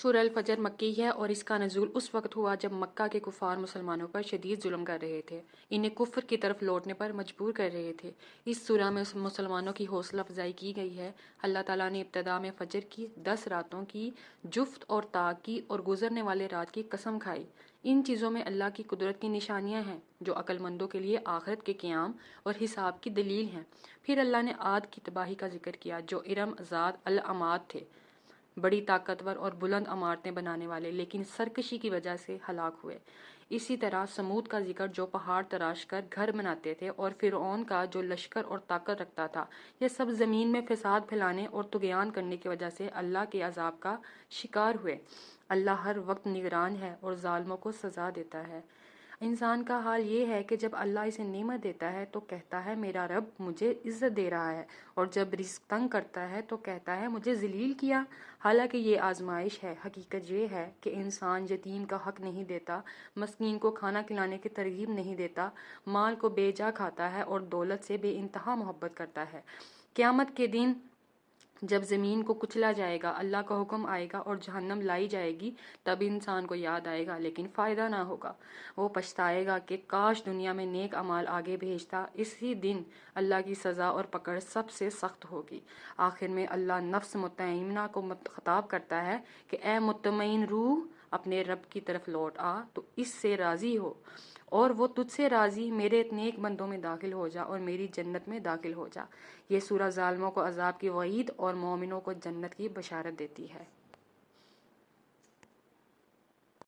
سورہ الفجر مکی ہے اور اس کا نزول اس وقت ہوا جب مکہ کے کفار مسلمانوں پر شدید ظلم کر رہے تھے، انہیں کفر کی طرف لوٹنے پر مجبور کر رہے تھے۔ اس سورہ میں مسلمانوں کی حوصلہ افزائی کی گئی ہے۔ اللہ تعالیٰ نے ابتدا میں فجر کی 10 راتوں کی جفت اور طاق کی اور گزرنے والے رات کی قسم کھائی۔ ان چیزوں میں اللہ کی قدرت کی نشانیاں ہیں جو عقل مندوں کے لیے آخرت کے قیام اور حساب کی دلیل ہیں۔ پھر اللہ نے عاد کی تباہی کا ذکر کیا جو ارم ذات العماد تھے، بڑی طاقتور اور بلند عمارتیں بنانے والے، لیکن سرکشی کی وجہ سے ہلاک ہوئے۔ اسی طرح سمود کا ذکر جو پہاڑ تراش کر گھر بناتے تھے، اور فرعون کا جو لشکر اور طاقت رکھتا تھا، یہ سب زمین میں فساد پھیلانے اور طغیان کرنے کی وجہ سے اللہ کے عذاب کا شکار ہوئے۔ اللہ ہر وقت نگران ہے اور ظالموں کو سزا دیتا ہے۔ انسان کا حال یہ ہے کہ جب اللہ اسے نعمت دیتا ہے تو کہتا ہے میرا رب مجھے عزت دے رہا ہے، اور جب رزق تنگ کرتا ہے تو کہتا ہے مجھے ذلیل کیا۔ حالانکہ یہ آزمائش ہے۔ حقیقت یہ ہے کہ انسان یتیم کا حق نہیں دیتا، مسکین کو کھانا کھلانے کی ترغیب نہیں دیتا، مال کو بے جا کھاتا ہے اور دولت سے بے انتہا محبت کرتا ہے۔ قیامت کے دن جب زمین کو کچلا جائے گا، اللہ کا حکم آئے گا اور جہنم لائی جائے گی، تب انسان کو یاد آئے گا لیکن فائدہ نہ ہوگا۔ وہ پچھتائے گا کہ کاش دنیا میں نیک اعمال آگے بھیجتا۔ اسی دن اللہ کی سزا اور پکڑ سب سے سخت ہوگی۔ آخر میں اللہ نفس مطمئنہ کو خطاب کرتا ہے کہ اے مطمئن روح، اپنے رب کی طرف لوٹ آ تو اس سے راضی ہو، اور وہ تجھ سے راضی، میرے نیک بندوں میں داخل ہو جا اور میری جنت میں داخل ہو جا۔ یہ سورہ ظالموں کو عذاب کی وعید اور مومنوں کو جنت کی بشارت دیتی ہے۔